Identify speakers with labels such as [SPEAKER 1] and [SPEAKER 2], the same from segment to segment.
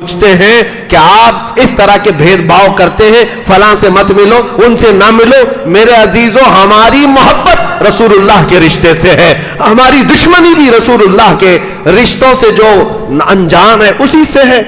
[SPEAKER 1] پوچھتے ہیں کہ آپ اس طرح کے بھید بھاؤ کرتے ہیں، فلاں سے مت ملو، ان سے نہ ملو۔ میرے عزیزوں، ہماری محبت رسول اللہ کے رشتے سے ہے، ہماری دشمنی بھی رسول اللہ کے رشتوں سے جو انجام ہے اسی سے ہے۔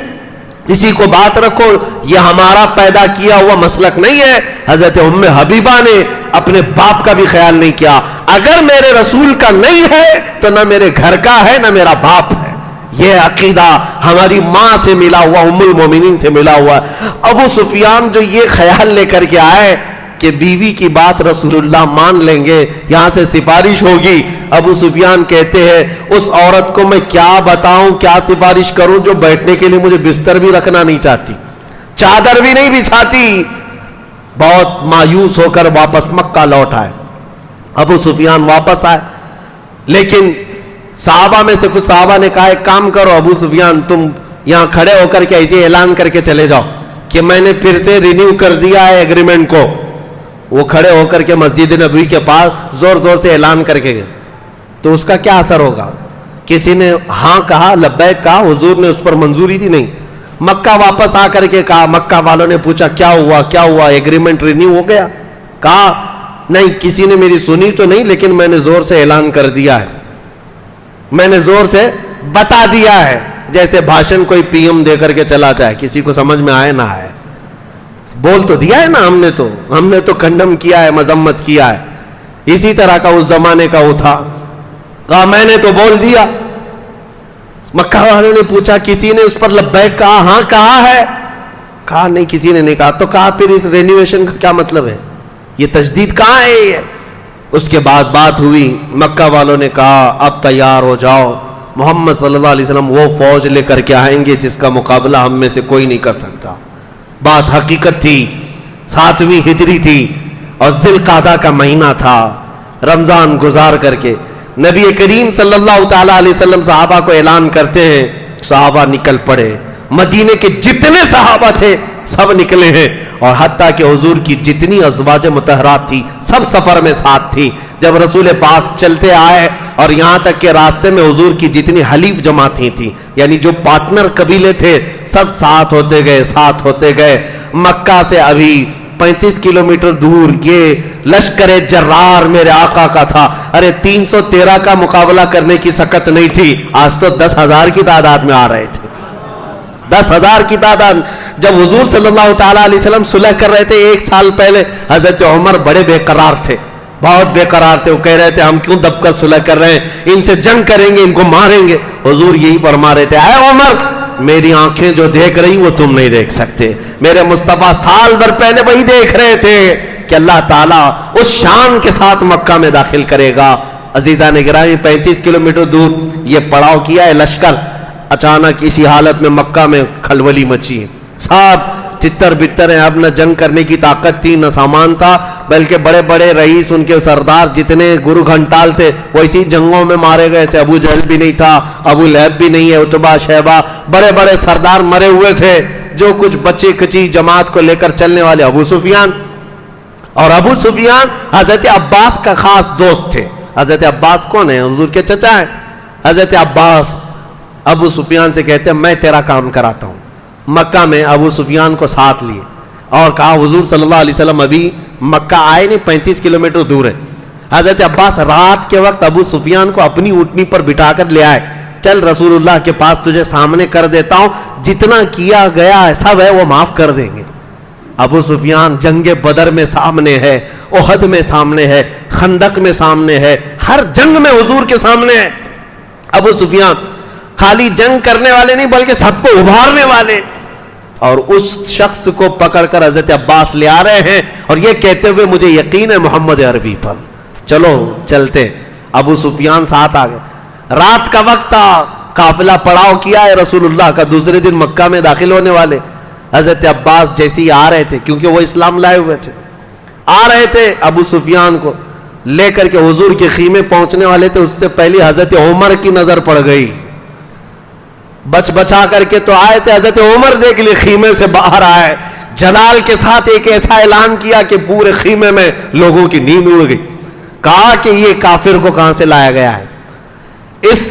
[SPEAKER 1] اسی کو بات رکھو، یہ ہمارا پیدا کیا ہوا مسلک نہیں ہے۔ حضرت ام حبیبہ نے اپنے باپ کا بھی خیال نہیں کیا، اگر میرے رسول کا نہیں ہے تو نہ میرے گھر کا ہے نہ میرا باپ ہے۔ یہ عقیدہ ہماری ماں سے ملا ہوا، ام المومنین سے ملا ہوا۔ ابو سفیان جو یہ خیال لے کر کے آئے کہ بیوی کی بات رسول اللہ مان لیں گے، یہاں سے سفارش ہوگی، ابو سفیان کہتے ہیں اس عورت کو میں کیا بتاؤں، کیا سفارش کروں جو بیٹھنے کے لیے مجھے بستر بھی رکھنا نہیں چاہتی، چادر بھی نہیں بچھاتی۔ بہت مایوس ہو کر واپس مکہ لوٹ آئے۔ ابو سفیان واپس آئے، لیکن صحابہ میں سے کچھ صحابہ نے کہا ایک کام کرو ابو سفیان، تم یہاں کھڑے ہو کر کے ایسے اعلان کر کے چلے جاؤ کہ میں نے پھر سے رینیو کر دیا ہے ایگریمنٹ کو۔ وہ کھڑے ہو کر کے مسجد نبوی کے پاس زور زور سے اعلان کر کے گئے، تو اس کا کیا اثر ہوگا؟ کسی نے ہاں کہا، لبیک کہا، حضور نے اس پر منظوری دی نہیں۔ مکہ واپس آ کر کے کہا، مکہ والوں نے پوچھا کیا ہوا کیا ہوا، ایگریمنٹ رینیو ہو گیا؟ کہا نہیں، کسی نے میری سنی تو نہیں، لیکن میں نے زور سے اعلان کر دیا ہے، میں نے زور سے بتا دیا ہے، جیسے بھاشن کوئی پی ایم دے کر کے چلا جائے، کسی کو سمجھ میں آئے نہ آئے، بول تو دیا ہے نا ہم نے تو کنڈم کیا ہے، مذمت کیا ہے۔ اسی طرح کا اس زمانے کا وہ تھا، کہا میں نے تو بول دیا۔ مکہ والوں نے پوچھا کسی نے اس پر لبیک کہا؟ ہاں کہا ہے۔ کہا نہیں کسی نے نہیں کہا۔ تو کہا پھر اس رینویشن کا کیا مطلب ہے، یہ تجدید کہاں ہے یہ؟ اس کے بعد بات ہوئی، مکہ والوں نے کہا اب تیار ہو جاؤ، محمد صلی اللہ علیہ وسلم وہ فوج لے کر کے آئیں گے جس کا مقابلہ ہم میں سے کوئی نہیں کر سکتا۔ بات حقیقت تھی، 7ویں ہجری تھی اور ذی القعدہ کا مہینہ تھا۔ رمضان گزار کر کے نبی کریم صلی اللہ تعالی علیہ وسلم صحابہ کو اعلان کرتے ہیں، صحابہ نکل پڑے، مدینے کے جتنے صحابہ تھے سب نکلے ہیں، اور حتیٰ کہ حضور کی جتنی ازواج مطہرات تھی سب سفر میں ساتھ تھی۔ جب رسول پاک چلتے آئے اور یہاں تک کہ راستے میں حضور کی جتنی حلیف جماعتیں تھیں، یعنی جو پارٹنر قبیلے تھے، سب ساتھ ہوتے گئے۔ مکہ سے ابھی 35 کلومیٹر دور یہ لشکر جرار میرے آقا کا تھا۔ ارے 313 کا مقابلہ کرنے کی سکت نہیں تھی، آج تو 10,000 کی تعداد میں آ رہے تھے، 10,000 کی تعداد۔ جب حضور صلی اللہ تعالیٰ علیہ وسلم صلح کر رہے تھے 1 سال پہلے، حضرت عمر بڑے بے قرار تھے، بہت بے قرار تھے۔ وہ کہہ رہے تھے ہم کیوں دب کر صلح کر رہے ہیں، ان سے جنگ کریں گے، ان کو ماریں گے۔ حضور یہی فرما رہے تھے، اے عمر میری آنکھیں جو دیکھ رہی وہ تم نہیں دیکھ سکتے، میرے مصطفیٰ سال بھر پہلے وہی دیکھ رہے تھے کہ اللہ تعالیٰ اس شان کے ساتھ مکہ میں داخل کرے گا۔ عزیزان گرامی، 35 کلومیٹر دور یہ پڑاؤ کیا ہے لشکر، اچانک اسی حالت میں مکہ میں کھلبلی مچی ہے، سب تتر بتر ہیں، اب نہ جنگ کرنے کی طاقت تھی نہ سامان تھا، بلکہ بڑے بڑے رئیس، ان کے سردار جتنے گرو گھنٹال تھے وہ اسی جنگوں میں مارے گئے تھے۔ ابو جہل بھی نہیں تھا، ابو لہب بھی نہیں ہے، عتبہ شیبہ، بڑے بڑے سردار مرے ہوئے تھے۔ جو کچھ بچی کچی جماعت کو لے کر چلنے والے ابو سفیان، اور ابو سفیان حضرت عباس کا خاص دوست تھے۔ حضرت عباس کون ہے؟ حضور کے چچا ہیں۔ حضرت عباس ابو سفیان سے کہتے ہیں میں تیرا کام کراتا ہوں۔ مکہ میں ابو سفیان کو ساتھ لیے اور کہا حضور صلی اللہ علیہ وسلم ابھی مکہ آئے نہیں، 35 کلومیٹر دور ہے۔ حضرت عباس رات کے وقت ابو سفیان کو اپنی اونٹنی پر بٹھا کر لے آئے، چل رسول اللہ کے پاس تجھے سامنے کر دیتا ہوں، جتنا کیا گیا ہے سب ہے وہ معاف کر دیں گے۔ ابو سفیان جنگ بدر میں سامنے ہے، احد میں سامنے ہے، خندق میں سامنے ہے، ہر جنگ میں حضور کے سامنے ہے۔ ابو سفیان خالی جنگ کرنے والے نہیں بلکہ سب کو ابھارنے والے، اور اس شخص کو پکڑ کر حضرت عباس لے آ رہے ہیں اور یہ کہتے ہوئے مجھے یقین ہے محمد عربی پر، چلو چلتے۔ ابو سفیان ساتھ آ گئے، رات کا وقت تھا، قافلہ پڑاؤ کیا ہے رسول اللہ کا، دوسرے دن مکہ میں داخل ہونے والے۔ حضرت عباس جیسے ہی آ رہے تھے، کیونکہ وہ اسلام لائے ہوئے تھے، آ رہے تھے ابو سفیان کو لے کر کے حضور کے خیمے پہنچنے والے تھے، اس سے پہلے حضرت عمر کی نظر پڑ گئی، بچ بچا کر کے تو آئے تھے، حضرت عمر دیکھ لی خیمے سے باہر آئے، جلال کے ساتھ ایک ایسا اعلان کیا کہ پورے خیمے میں لوگوں کی نیند اڑ گئی۔ کہا کہ یہ کافر کو کہاں سے لایا گیا ہے، اس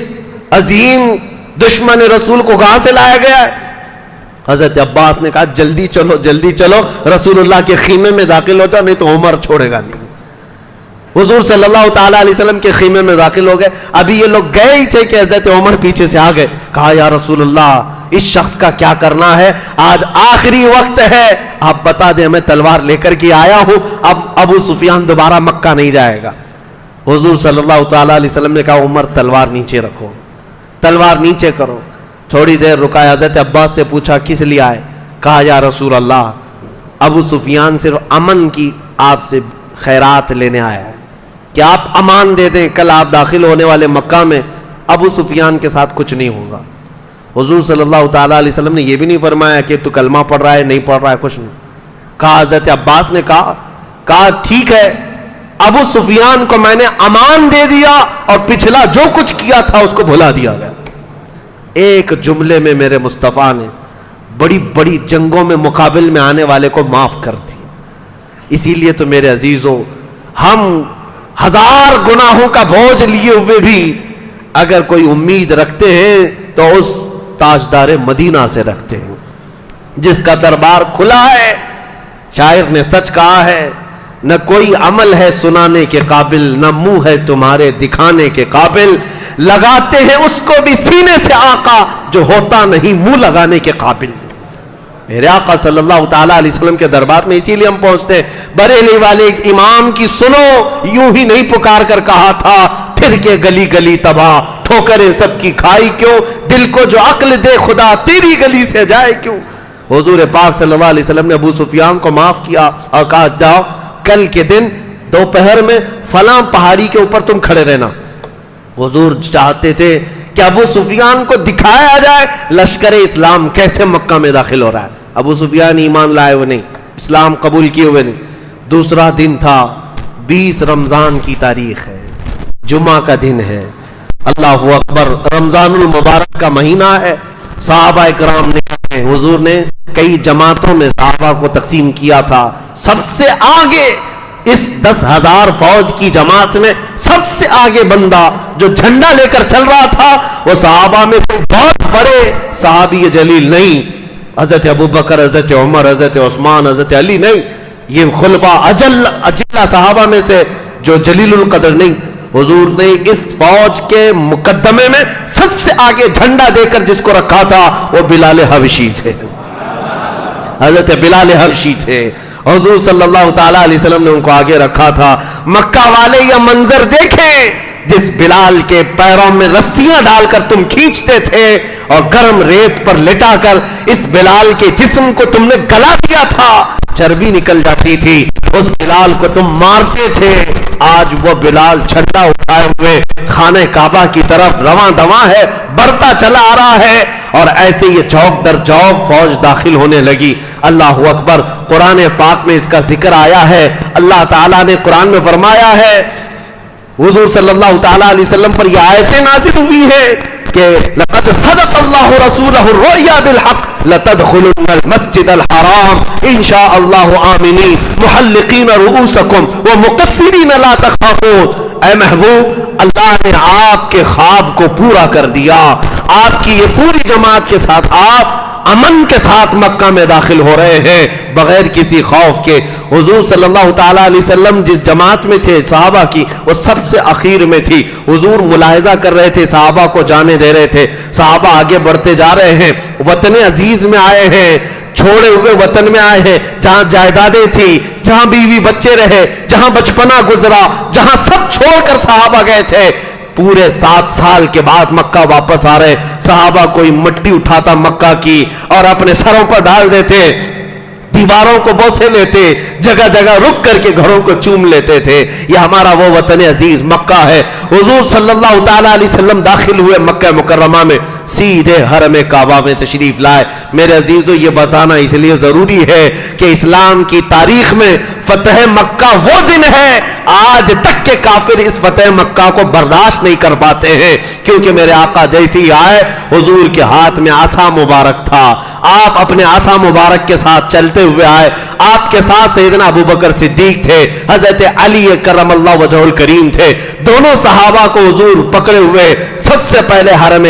[SPEAKER 1] عظیم دشمن رسول کو کہاں سے لایا گیا ہے؟ حضرت عباس نے کہا جلدی چلو جلدی چلو، رسول اللہ کے خیمے میں داخل ہوتا نہیں تو عمر چھوڑے گا نہیں۔ حضور صلی اللہ تعالیٰ علیہ وسلم کے خیمے میں داخل ہو گئے، ابھی یہ لوگ گئے ہی تھے کہ حضرت عمر پیچھے سے آ گئے، کہا یا رسول اللہ اس شخص کا کیا کرنا ہے، آج آخری وقت ہے، آپ بتا دیں میں تلوار لے کر کے آیا ہوں، اب ابو سفیان دوبارہ مکہ نہیں جائے گا۔ حضور صلی اللہ تعالیٰ علیہ وسلم نے کہا عمر تلوار نیچے رکھو، تلوار نیچے کرو۔ تھوڑی دیر رکا، حضرت عباس سے پوچھا کس لیے آئے، کہا یا رسول اللہ ابو سفیان صرف امن کی آپ سے خیرات لینے آیا ہے کہ آپ امان دے دیں، کل آپ داخل ہونے والے مکہ میں ابو سفیان کے ساتھ کچھ نہیں ہوگا۔ حضور صلی اللہ تعالیٰ علیہ وسلم نے یہ بھی نہیں فرمایا کہ تو کلمہ پڑھ رہا ہے نہیں پڑھ رہا ہے، کچھ نہیں کہا۔ حضرت عباس نے کہا ٹھیک ہے، ابو سفیان کو میں نے امان دے دیا اور پچھلا جو کچھ کیا تھا اس کو بھلا دیا گیا۔ ایک جملے میں میرے مصطفیٰ نے بڑی بڑی جنگوں میں مقابل میں آنے والے کو معاف کر دی۔ اسی لیے تو میرے عزیزوں، ہم ہزار گناہوں کا بوجھ لیے ہوئے بھی اگر کوئی امید رکھتے ہیں تو اس تاجدار مدینہ سے رکھتے ہیں جس کا دربار کھلا ہے۔ شاعر نے سچ کہا ہے، نہ کوئی عمل ہے سنانے کے قابل، نہ منہ ہے تمہارے دکھانے کے قابل، لگاتے ہیں اس کو بھی سینے سے آقا جو ہوتا نہیں منہ لگانے کے قابل۔ میرے آقا صلی اللہ تعالیٰ علیہ وسلم کے دربار میں اسی لیے ہم پہنچتے ہیں۔ بریلی والے امام کی سنو، یوں ہی نہیں پکار کر کہا تھا پھر کے گلی گلی تباہ، ٹھوکریں سب کی کھائی کیوں، دل کو جو عقل دے خدا تیری گلی سے جائے کیوں۔ حضور پاک صلی اللہ علیہ وسلم نے ابو سفیان کو معاف کیا اور کہا جاؤ کل کے دن دوپہر میں فلاں پہاڑی کے اوپر تم کھڑے رہنا۔ حضور چاہتے تھے کہ ابو سفیان کو دکھایا جائے لشکر اسلام کیسے مکہ میں داخل ہو رہا ہے۔ ابو سفیان ایمان لائے ہوئے نہیں، اسلام قبول کیے ہوئے نہیں۔ دوسرا دن تھا، 20 رمضان کی تاریخ ہے، جمعہ کا دن ہے، اللہ اکبر، رمضان المبارک کا مہینہ ہے۔ صحابہ کرام نے حضور نے کئی جماعتوں میں صحابہ کو تقسیم کیا تھا، سب سے آگے اس 10,000 فوج کی جماعت میں سب سے آگے بندہ جو جھنڈا لے کر چل رہا تھا وہ صحابہ میں کوئی بہت بڑے صحابی جلیل نہیں، حضرت ابو بکر، حضرت عمر، حضرت عثمان، حضرت علی نہیں، یہ خلفاء اجلہ صحابہ میں سے جو جلیل القدر نہیں۔ حضور نے اس فوج کے مقدمے میں سب سے آگے جھنڈا دے کر جس کو رکھا تھا وہ بلال حبشی تھے، حضرت بلال حبشی تھے۔ حضور صلی اللہ تعالیٰ علیہ وسلم نے ان کو آگے رکھا تھا۔ مکہ والے یہ منظر دیکھیں جس بلال کے پیروں میں رسیاں ڈال کر تم کھینچتے تھے اور گرم ریت پر لٹا کر اس بلال کے جسم کو تم نے گلا دیا تھا، چربی نکل جاتی تھی، اس بلال کو تم مارتے تھے۔ آج وہ بلال جھنڈا اٹھائے ہوئے خانہ کعبہ کی طرف رواں دواں ہے، بڑھتا چلا آ رہا ہے، اور ایسے یہ چوک در چوک فوج داخل ہونے لگی۔ اللہ اکبر، قرآن پاک میں اس کا ذکر آیا ہے۔ اللہ تعالیٰ نے قرآن میں فرمایا ہے، حضور صلی اللہ تعالیٰ علیہ وسلم پر یہ آیتیں نازل ہوئی ہیں کہ لقد صدق اللہ رسولہ الرؤیا بالحق لتدخلن المسجد الحرام ان شاء اللہ آمنین محلقین رؤوسکم ومقصرین لا تخافون۔ اے محبوب، اللہ نے آپ کے خواب کو پورا کر دیا، آپ کی یہ پوری جماعت کے ساتھ آپ امن کے ساتھ مکہ میں داخل ہو رہے ہیں بغیر کسی خوف کے۔ حضور صلی اللہ تعالیٰ علیہ وسلم جس جماعت میں تھے صحابہ کی، وہ سب سے اخیر میں تھی۔ حضور ملاحظہ کر رہے تھے، صحابہ کو جانے دے رہے تھے، صحابہ آگے بڑھتے جا رہے ہیں، وطن عزیز میں آئے ہیں، چھوڑے ہوئے وطن میں آئے ہیں جہاں جائیدادیں تھی، جہاں بیوی بچے رہے، جہاں بچپنا گزرا، جہاں سب چھوڑ کر صحابہ گئے تھے۔ پورے 7 سال کے بعد مکہ واپس آ رہے، صحابہ کوئی مٹی اٹھاتا مکہ کی اور اپنے سروں پر ڈال دیتے، دیواروں کو بوسے لیتے، جگہ جگہ رک کر کے گھروں کو چوم لیتے تھے۔ یہ ہمارا وہ وطن عزیز مکہ ہے۔ حضور صلی اللہ تعالیٰ علیہ وسلم داخل ہوئے مکہ مکرمہ میں، سیدھے حرم کعبہ میں تشریف لائے۔ میرے عزیزو، یہ بتانا اس لیے ضروری ہے کہ اسلام کی تاریخ میں فتح مکہ وہ دن ہے آج تک کے کافر اس فتح مکہ کو برداشت نہیں کر پاتے ہیں، کیونکہ میرے آقا جیسے ہی آئے حضور کے ہاتھ میں عصا مبارک تھا، آپ اپنے عصا مبارک کے ساتھ چلتے ہوئے آئے، آپ کے ساتھ سیدنا ابو بکر صدیق تھے، حضرت علی کرم اللہ وجہہ الکریم تھے، دونوں صحابہ کو حضور پکڑے ہوئے سب سے پہلے حرم